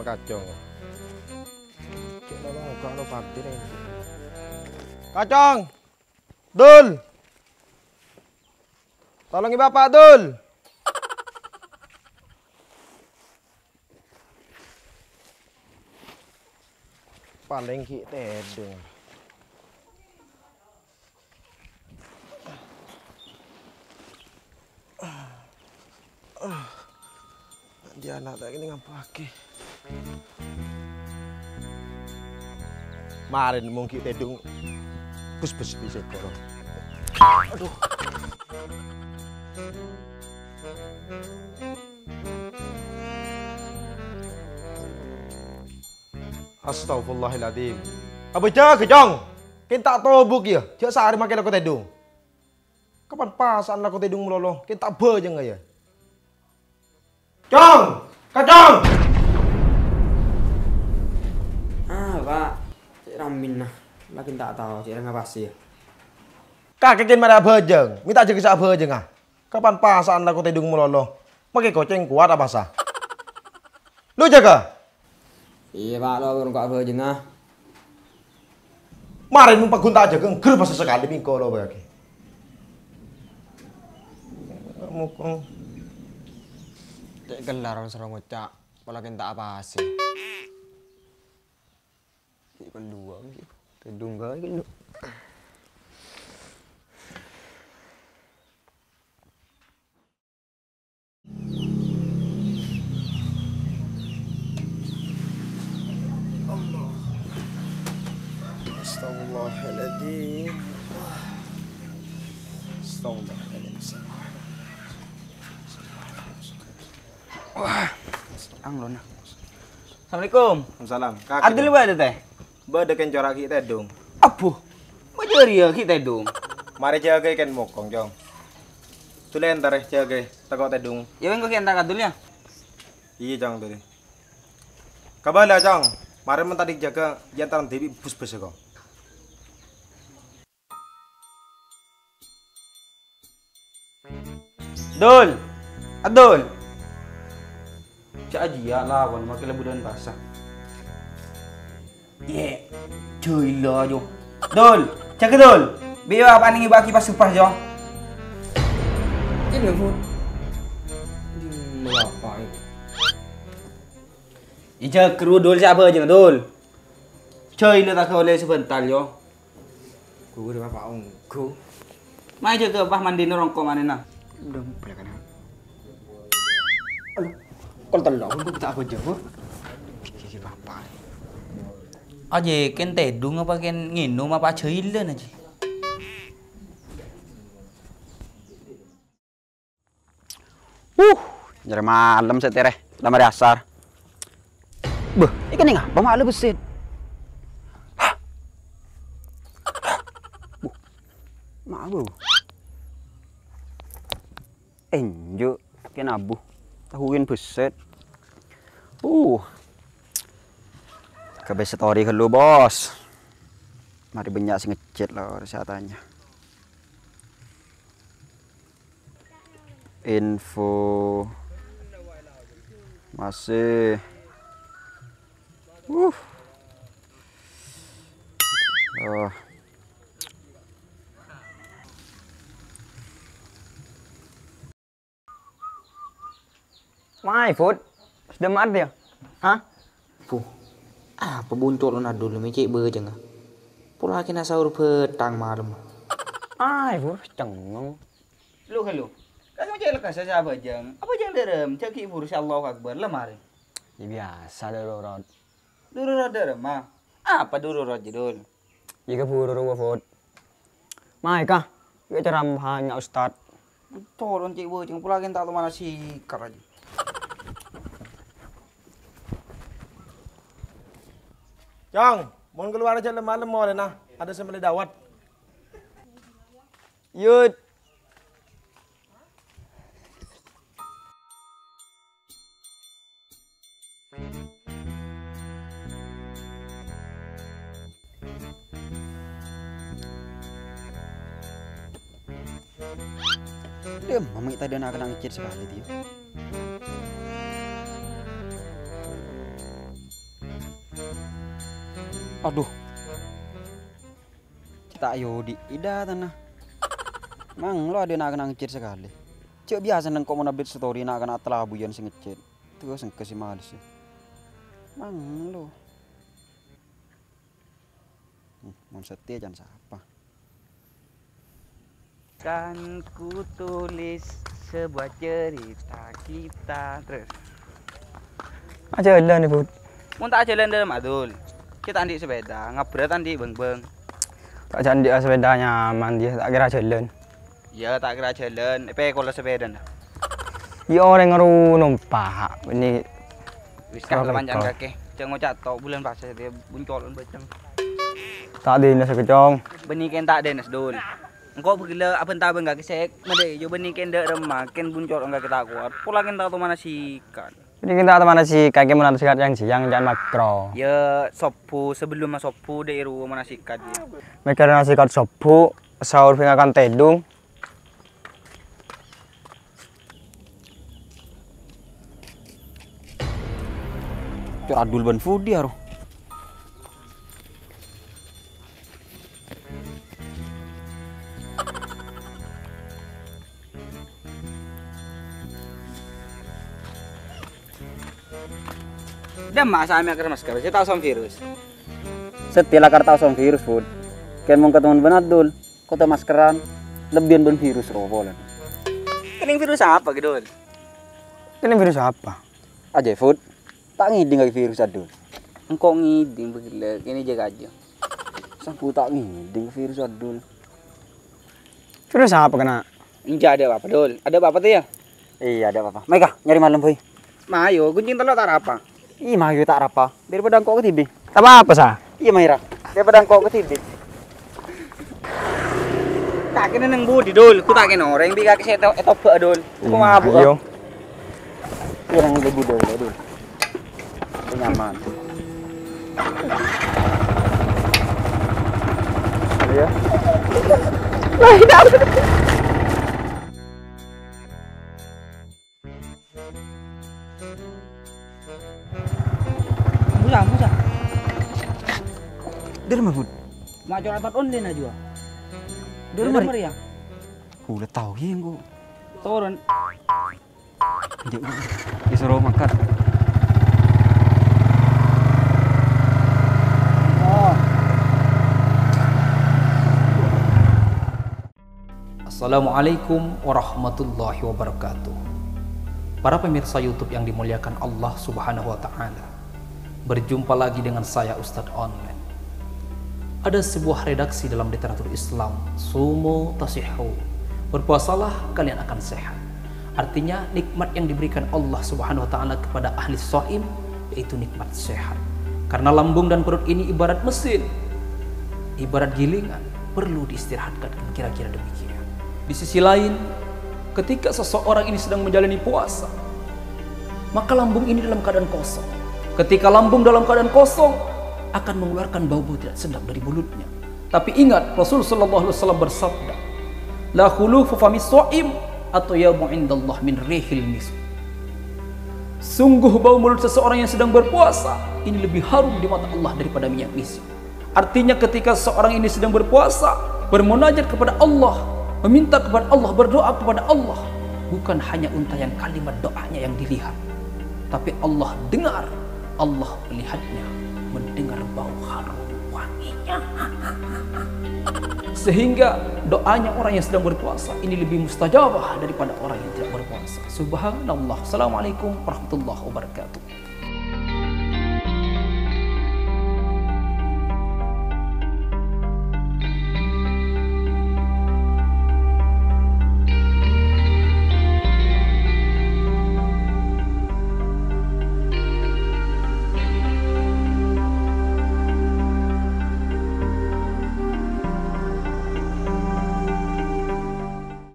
Kacong. Kalau pati nih. Kacong. Dul. Tolongi Bapak Dul. Paling kita edeng. Dia anak tak ini ngapake. Marin mungkin tedung bus-bus bisa korong. Aduh. Astagfirullahaladzim. Apa jaga jong? Kita tobuk ya. Jauh sehari makin aku tedung. Kapan pasan aku tedung meloloh? Kita bejeng nggak ya? Jong, kacang. Pak, Cik Ramin nah, makin tak tahu Cik Rangga pasti ya. Kakek mana bejeng? Minta jaga sak bejeng ah. Kapan pasan aku tedung meloloh? Pakai goceng kuat apa sah? Lu jaga? Iya Pak, lo urung kok bejeng ah. Marin numpak gunta aja kan ger pas sekali mingko lo bagi. Kamu kong. Cek gelar orang serong ngocak, palakin tak apa sih. Ikan dua gitu, tedung gak gitu. Allah. Astagfirullahaladzim. Astagfirullahaladzim. Wah, anglon. Assalamualaikum. Waalaikumsalam. Adil ba ada teh? Bada kan corak kita dong. Apuh, majori ya kita dong. Mari jaga kan mokong jong. Tulen ntar jaga takut tedung. Ya weng kok kian tak adul ya? Iya jong tuh. Kabala jong. Mari mentadi jaga jantan dewi bus-bus kok. Dul, adul. Cak aja ya lawan makin lebudan basah. Ye, cuy lo jo. Dul, cak dul. Biar apa nih baki pas super jo. Ini pun. Ini apa ini? Ija kru dul siapa aja dul. Cuy lo tak boleh sebentar jo. Gue udah apa ongku. Mai je ke bah mandi rongko mana nah. Udah boleh kan. Aduh. Kalau telur pun tak apa jauh. Kiki bapak. Aja kan tedung apa kan nginum apa cailan aja. Jadi malam setireh, lama dasar. Beh, ikan ni ngapa malu besit? Malu. Enjo, kan abu. Tahuin beset. Kabe story ke lu bos. Mari banyak sing ngechat loh kesehatannya. Info masih. Oh. Mai Fud, sudah mat dia? Hah? Puh, apa buntut lo nadul lo mecik berjeng ah? Pula kena sahur petang malam. Ai Fud, cengeng. Lu kan lu? Kan macam lekas saja berjeng. Apa jeng derem? Caki burus Allah Akbar lemari. Ya biasa darurat. Dururot derem mah. Apa dururot judul? Jika buru ruwa Fud. Mai kah? Ya ceram hanya Ustad. Tolong cik berjeng pula kena tak mana sikar aja. Jong, mau keluar aja malam mau nah. Ada sembelih dawat. Yud. Dia mami tadi anak ngecit sekali dia. Aduh. Cita Yodi, ida tanah. Mang lo ada anak ngecit sekali. Cik biasa nang kok mau update story nak kena telabuyan sing ngecit. Terus sing kasih males. Mang lo. Mau setia jangan siapa. Kan ku tulis sebuah cerita kita terus. Jalan nih, Bud. Mun tak jalan dalam adul. Kita andi sepeda, ngabret andi beng-beng. Tak jalan di sepeda nyaman dia, tak kira jalan. Ya tak kira jalan, kalau sepeda nah. Ya orang ngaru numpak. Ini Wis kan Kalau panjang kau. kakek. Jangan ngocak tok bulan pasir dia buncolon beceng. tak dinas kecong. Benih ken tak denes dul. Engkau begila apa entah enggak kesek, made yo benih ken dek remah, ken buncol enggak kita kuat. Pula ken tak mana sikan. Ini kita mana sih kaki mana sikat yang siang jangan makro. Ya sopu sebelum mas sopu dek iru mana sikat dia. Mereka nasi sikat sopu, sahur pingakan tedung. Cuk adul ban fudi aro. Dah masa ame akan masker, saya tahu som virus. Setiap karta som virus food. Kan mau ketemu ban adul, kota maskeran, lebihan ban virus robolan. Kening virus apa gitu? Ini virus apa? Aja food. Tak ngiding lagi virus adul. Engkau ngiding begila, ini jaga aja. Sampu tak ngiding virus adul. Virus apa kena? Enggak ada apa dul, ada apa tuh ya? Iya ada apa-apa. Mega nyari malam boy. Mayo, gunjing telur tak apa? Ih mayu tak apa. Daripada engkau ke tibi. Apa sah? Iya Maira. Daripada engkau ke tibi. Tak kena neng budi dul, ku tak kena orang biar kaki saya etop dul. Ku mabuk. Yo. Iya yang lebih dulu adul. Nyaman. Ya. Musa. Dari mana food? Macam rapat online aja. Dari Mana mana? ya? Udah tahu ya engkau. Turun. Dia disuruh makan. Assalamualaikum warahmatullahi wabarakatuh. Para pemirsa YouTube yang dimuliakan Allah Subhanahu wa taala. Berjumpa lagi dengan saya Ustadz Online. Ada sebuah redaksi dalam literatur Islam, sumu tasihhu. Berpuasalah kalian akan sehat. Artinya nikmat yang diberikan Allah Subhanahu wa taala kepada ahli shaim yaitu nikmat sehat. Karena lambung dan perut ini ibarat mesin, ibarat gilingan, perlu diistirahatkan, kira-kira demikian. Di sisi lain, ketika seseorang ini sedang menjalani puasa, maka lambung ini dalam keadaan kosong. Ketika lambung dalam keadaan kosong, akan mengeluarkan bau-bau tidak sedap dari mulutnya. Tapi ingat, Rasul sallallahu alaihi wasallam bersabda, "La khulufu famis shaim atau yamu indallah min rihil misk." Sungguh bau mulut seseorang yang sedang berpuasa ini lebih harum di mata Allah daripada minyak misk. Artinya ketika seseorang ini sedang berpuasa, bermunajat kepada Allah, meminta kepada Allah, berdoa kepada Allah, bukan hanya untayan kalimat doanya yang dilihat, tapi Allah dengar, Allah melihatnya, mendengar bau harum wanginya. Sehingga doanya orang yang sedang berpuasa ini lebih mustajabah daripada orang yang tidak berpuasa. Subhanallah. Assalamualaikum warahmatullahi wabarakatuh.